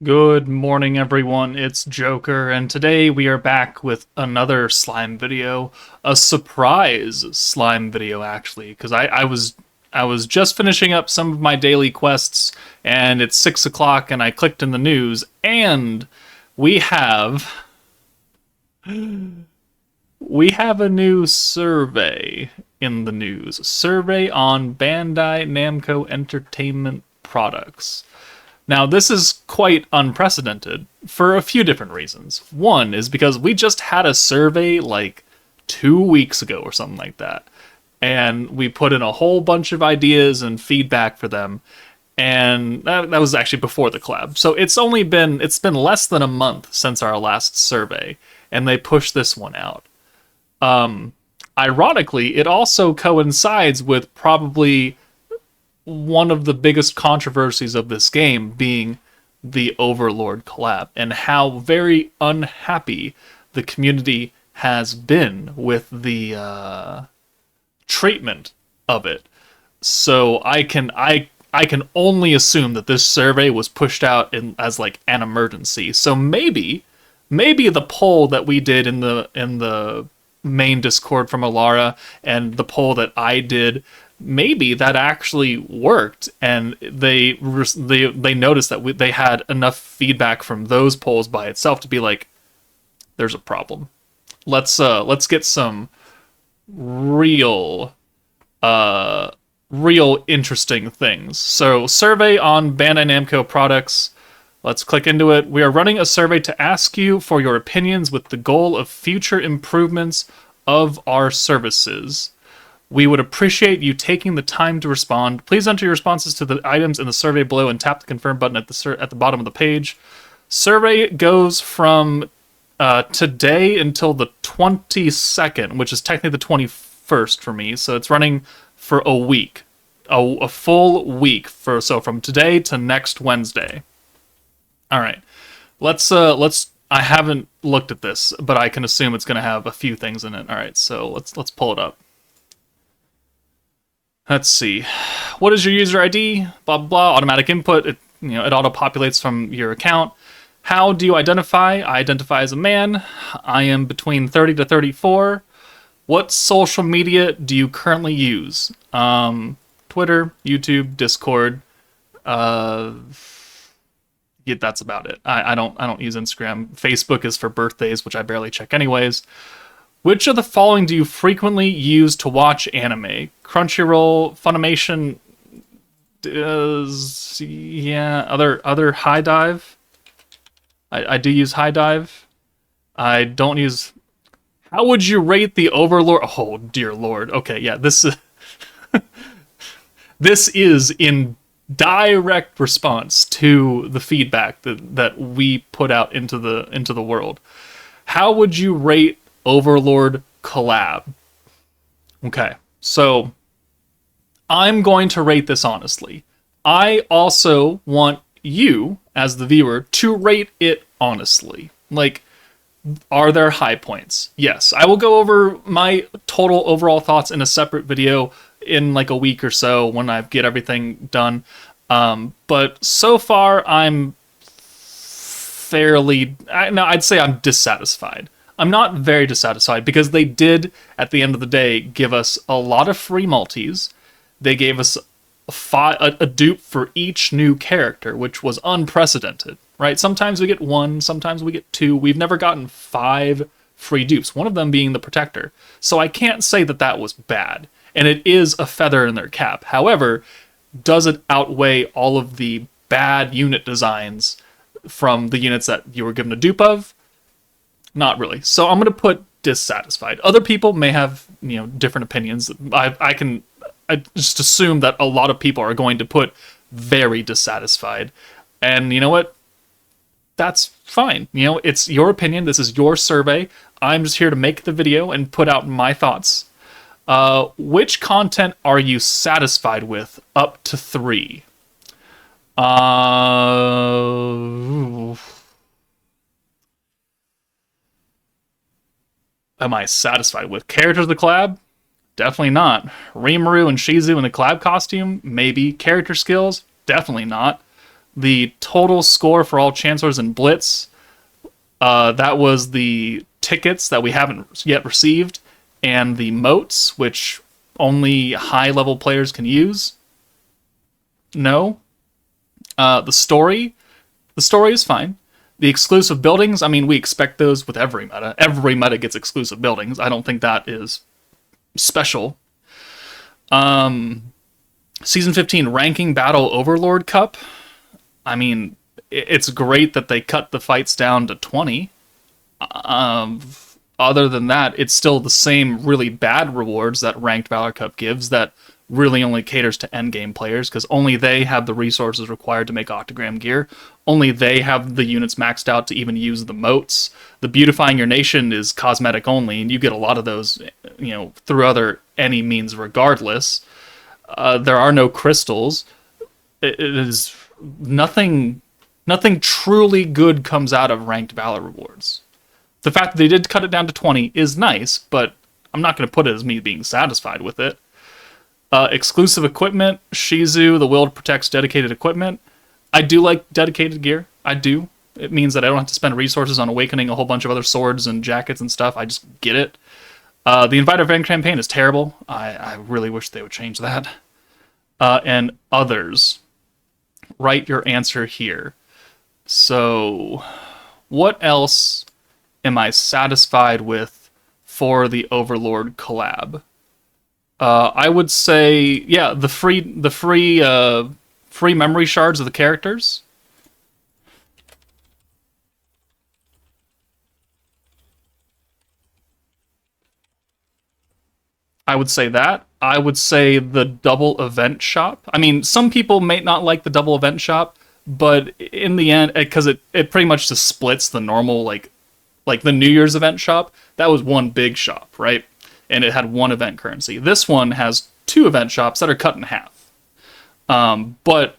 Good morning, everyone. It's Joker, and today we are back with another slime video, a surprise slime video, actually, because I was just finishing up some of my daily quests, and it's 6 o'clock, and I clicked in the news, and we have we have a new survey in the news. Survey on Bandai Namco Entertainment products. Now, this is quite unprecedented for a few different reasons. One is because we just had a survey like 2 weeks ago or something like that. And we put in a whole bunch of ideas and feedback for them. And that was actually before the collab. So it's been less than a month since our last survey. And they pushed this one out. Ironically, it also coincides with probably one of the biggest controversies of this game being the Overlord collab and how very unhappy the community has been with the treatment of it. So I can only assume that this survey was pushed out as like an emergency. So maybe the poll that we did in the main Discord from Alara and the poll that I did, maybe that actually worked, and they noticed that they had enough feedback from those polls by itself to be like, there's a problem. Let's get some real interesting things. So, survey on Bandai Namco products. Let's click into it. We are running a survey to ask you for your opinions with the goal of future improvements of our services. We would appreciate you taking the time to respond. Please enter your responses to the items in the survey below and tap the confirm button at the bottom of the page. Survey goes from today until the 22nd, which is technically the 21st for me. So it's running for a week, a full week so from today to next Wednesday. All right, let's. I haven't looked at this, but I can assume it's going to have a few things in it. All right, so let's pull it up. Let's see. What is your user ID? Blah, blah, blah. Automatic input. It auto-populates from your account. How do you identify? I identify as a man. I am between 30 to 34. What social media do you currently use? Twitter, YouTube, Discord. Yeah, that's about it. I don't use Instagram. Facebook is for birthdays, which I barely check anyways. Which of the following do you frequently use to watch anime? Crunchyroll, Funimation, other High Dive. I do use High Dive. I don't use. How would you rate the Overlord? Oh dear Lord. Okay, yeah, this is in direct response to the feedback that we put out into the world. How would you rate Overlord Collab? Okay, so I'm going to rate this honestly. I also want you, as the viewer, to rate it honestly. Like, are there high points? Yes, I will go over my total overall thoughts in a separate video in like a week or so when I get everything done. But so far, I'm I'd say I'm dissatisfied. I'm not very dissatisfied because they did, at the end of the day, give us a lot of free multis. They gave us a dupe for each new character, which was unprecedented, right? Sometimes we get one, sometimes we get two. We've never gotten 5 free dupes, one of them being the Protector. So I can't say that was bad, and it is a feather in their cap. However, does it outweigh all of the bad unit designs from the units that you were given a dupe of? Not really. So I'm going to put dissatisfied. Other people may have, different opinions. I just assume that a lot of people are going to put very dissatisfied. And you know what? That's fine. It's your opinion. This is your survey. I'm just here to make the video and put out my thoughts. Which content are you satisfied with up to 3? Am I satisfied with characters of the collab? Definitely not. Rimuru and Shizu in the collab costume? Maybe. Character skills? Definitely not. The total score for all Chancellors and Blitz, that was the tickets that we haven't yet received, and the moats, which only high-level players can use. No. The story is fine. The exclusive buildings, I mean, we expect those with every meta. Every meta gets exclusive buildings. I don't think that is special. Season 15 Ranking Battle Overlord Cup. I mean, it's great that they cut the fights down to 20. Other than that, it's still the same really bad rewards that Ranked Valor Cup gives that really only caters to endgame players, because only they have the resources required to make Octagram gear. Only they have the units maxed out to even use the moats. The Beautifying Your Nation is cosmetic only, and you get a lot of those, through any means regardless. There are no crystals. It is nothing truly good comes out of Ranked Valor rewards. The fact that they did cut it down to 20 is nice, but I'm not going to put it as me being satisfied with it. Exclusive equipment, Shizu, the Will protects dedicated equipment. I do like dedicated gear. I do. It means that I don't have to spend resources on awakening a whole bunch of other swords and jackets and stuff. I just get it. The Invite Event campaign is terrible. I really wish they would change that. And others. Write your answer here. So, what else am I satisfied with for the Overlord collab? I would say, yeah, the free memory shards of the characters. I would say that. I would say the double event shop. I mean, some people may not like the double event shop, but in the end, because it pretty much just splits the normal, like the New Year's event shop, that was one big shop, right? And it had one event currency. This one has two event shops that are cut in half. But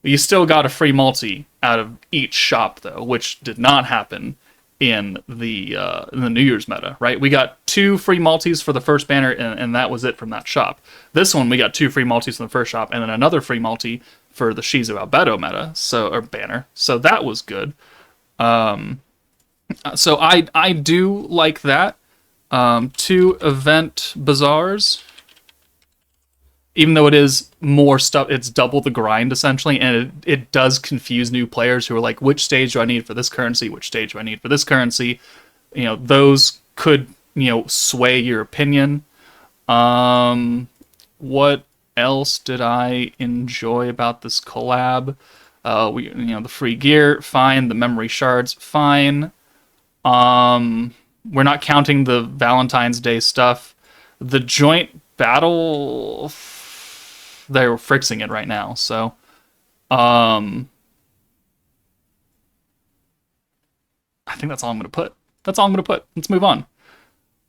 you still got a free multi out of each shop, though, which did not happen in the New Year's meta, right? We got 2 free multis for the first banner, and that was it from that shop. This one, we got 2 free multis from the first shop, and then another free multi for the Shizu Albedo meta, or banner. So that was good. So I do like that. 2 event bazaars, even though it is more stuff, it's double the grind essentially, and it does confuse new players who are like, which stage do I need for this currency? Which stage do I need for this currency? Those could, sway your opinion. What else did I enjoy about this collab? The free gear, fine. The memory shards, fine. We're not counting the Valentine's Day stuff. The joint battle, they're fixing it right now, so I think that's all I'm going to put. Let's move on.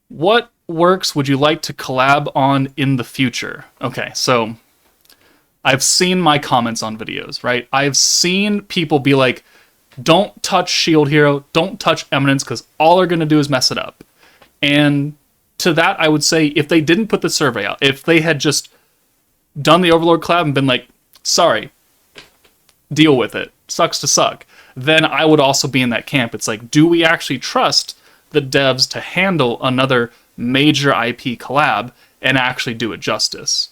What works would you like to collab on in the future? Okay, so I've seen my comments on videos, right? I've seen people be like, don't touch Shield Hero, don't touch Eminence, because all they're going to do is mess it up. And to that, I would say, if they didn't put the survey out, if they had just done the Overlord collab and been like, sorry, deal with it, sucks to suck, then I would also be in that camp. It's like, do we actually trust the devs to handle another major IP collab and actually do it justice?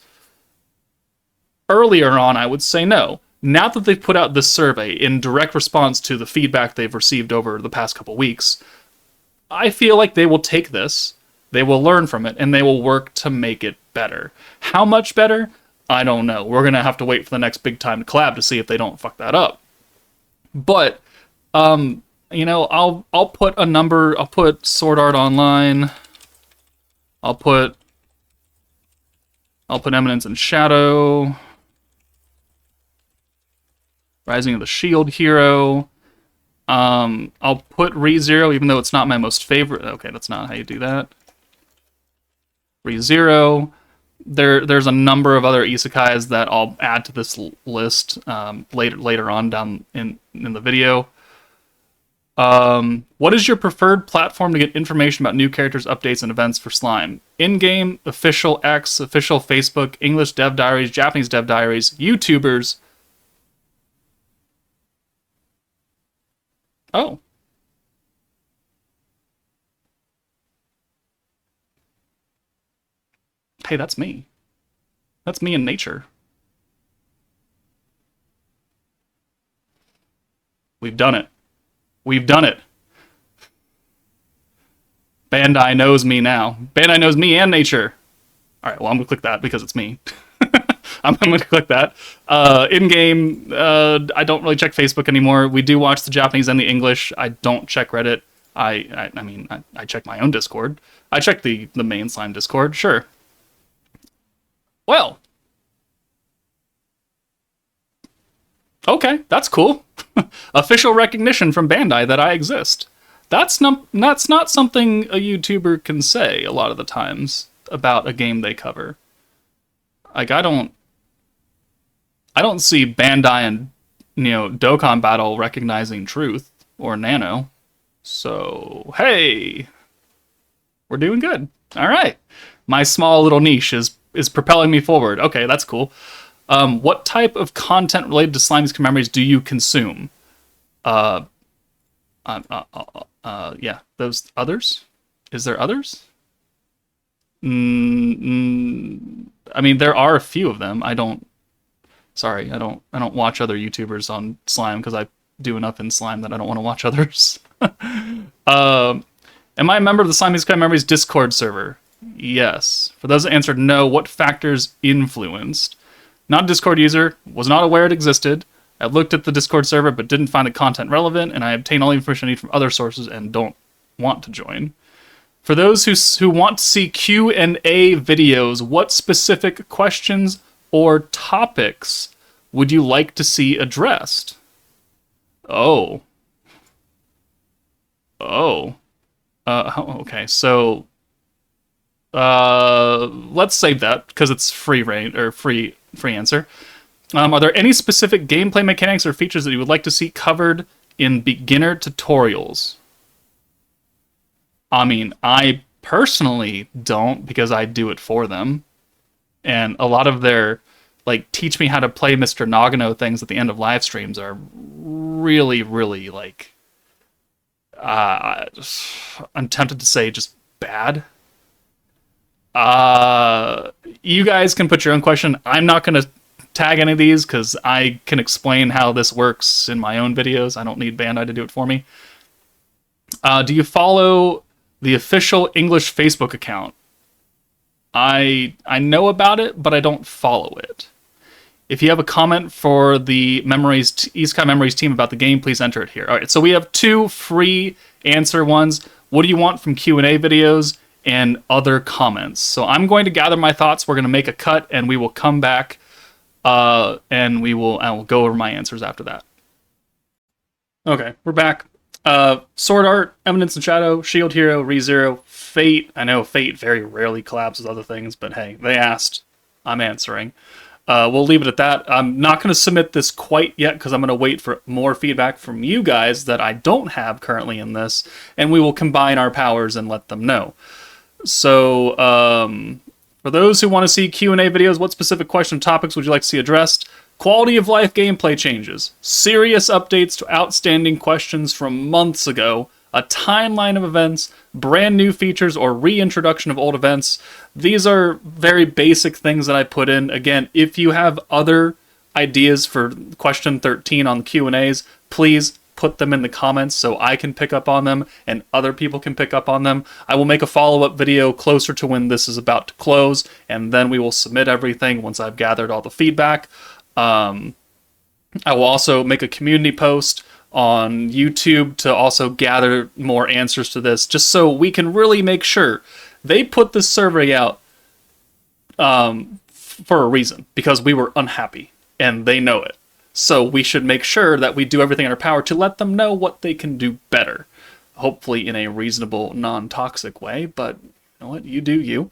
Earlier on, I would say no. Now that they've put out this survey in direct response to the feedback they've received over the past couple weeks, I feel like they will take this, they will learn from it, and they will work to make it better. How much better? I don't know. We're going to have to wait for the next big time collab to see if they don't fuck that up. But, I'll put a number, I'll put Sword Art Online, I'll put Eminence and Shadow, Rising of the Shield Hero. I'll put ReZero, even though it's not my most favorite. Okay, that's not how you do that. ReZero. There's a number of other isekais that I'll add to this list later on down in the video. What is your preferred platform to get information about new characters, updates, and events for Slime? In-game, official X, official Facebook, English dev diaries, Japanese dev diaries, YouTubers, Oh. Hey, that's me. That's me in nature. We've done it. We've done it. Bandai knows me now. Bandai knows me and nature. All right, well, I'm going to click that because it's me. I'm going to click that. In-game, I don't really check Facebook anymore. We do watch the Japanese and the English. I don't check Reddit. I mean, I check my own Discord. I check the main Slime Discord, sure. Well. Okay, that's cool. Official recognition from Bandai that I exist. That's not something a YouTuber can say a lot of the times about a game they cover. Like, I don't see Bandai and, Dokkan Battle recognizing Truth or Nano. So, hey, we're doing good. All right. My small little niche is propelling me forward. Okay, that's cool. What type of content related to Slime's memories do you consume? Yeah, those others? Is there others? I mean, there are a few of them. I don't watch other YouTubers on Slime because I do enough in Slime that I don't want to watch others. Am I a member of the Slime Isekai Memories Discord server? Yes. For those that answered no, what factors influenced? Not a Discord user, was not aware it existed. I looked at the Discord server but didn't find the content relevant, and I obtained all the information I need from other sources and don't want to join. For those who want to see Q&A videos, what specific questions or topics would you like to see addressed? Oh. Okay, so let's save that because it's free answer. Are there any specific gameplay mechanics or features that you would like to see covered in beginner tutorials? I mean, I personally don't because I do it for them. And a lot of their, like, teach me how to play Mr. Nagano things at the end of live streams are really, really, like, I'm tempted to say just bad. You guys can put your own question. I'm not going to tag any of these because I can explain how this works in my own videos. I don't need Bandai to do it for me. Do you follow the official English Facebook account? I know about it, but I don't follow it. If you have a comment for the Isekai Memories team about the game, please enter it here. All right, so we have 2 free answer ones. What do you want from Q&A videos and other comments? So I'm going to gather my thoughts. We're going to make a cut, and we will come back, and I will go over my answers after that. Okay, we're back. Sword Art, Eminence and Shadow, Shield Hero, ReZero, Fate. I know Fate very rarely collabs with other things, but hey, they asked. I'm answering. We'll leave it at that. I'm not going to submit this quite yet because I'm going to wait for more feedback from you guys that I don't have currently in this, and we will combine our powers and let them know. So, for those who want to see Q&A videos, what specific question topics would you like to see addressed? Quality of life gameplay changes, serious updates to outstanding questions from months ago, a timeline of events, brand new features, or reintroduction of old events. These are very basic things that I put in. Again, if you have other ideas for question 13 on the Q&As, please put them in the comments so I can pick up on them and other people can pick up on them. I will make a follow-up video closer to when this is about to close, and then we will submit everything once I've gathered all the feedback. I will also make a community post on YouTube to also gather more answers to this, just so we can really make sure. They put this survey out for a reason, because we were unhappy, and they know it. So we should make sure that we do everything in our power to let them know what they can do better. Hopefully in a reasonable, non-toxic way, but you know what? You do you.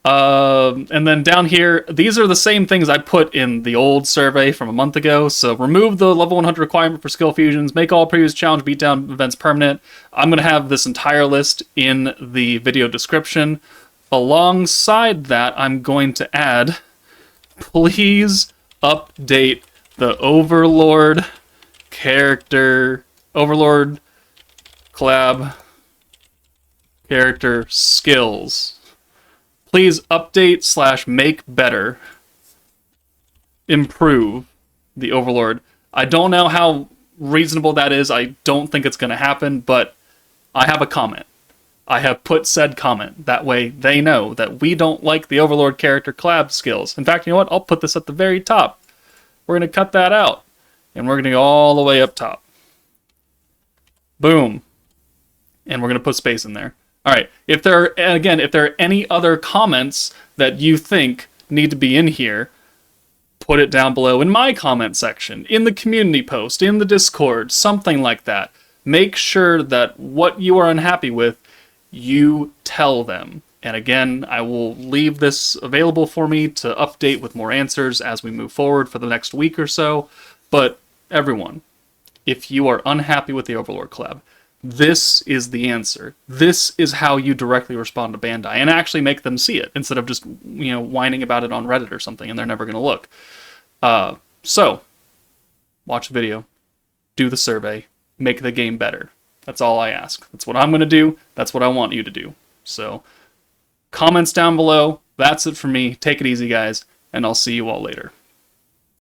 And then down here, these are the same things I put in the old survey from a month ago. So remove the level 100 requirement for skill fusions, make all previous challenge beatdown events permanent. I'm going to have this entire list in the video description. Alongside that, I'm going to add, please update the Overlord character Overlord collab character skills. Please update / make better, improve the Overlord. I don't know how reasonable that is. I don't think it's going to happen, but I have a comment. I have put said comment. That way they know that we don't like the Overlord character collab skills. In fact, you know what? I'll put this at the very top. We're going to cut that out, and we're going to go all the way up top. Boom. And we're going to put space in there. All right. If there are any other comments that you think need to be in here, put it down below in my comment section, in the community post, in the Discord, something like that. Make sure that what you are unhappy with, you tell them. And again, I will leave this available for me to update with more answers as we move forward for the next week or so. But everyone, if you are unhappy with the Overlord collab, this is the answer. This is how you directly respond to Bandai and actually make them see it instead of just, whining about it on Reddit or something and they're never going to look. So, watch the video, do the survey, make the game better. That's all I ask. That's what I'm going to do. That's what I want you to do. So, comments down below. That's it for me. Take it easy, guys, and I'll see you all later.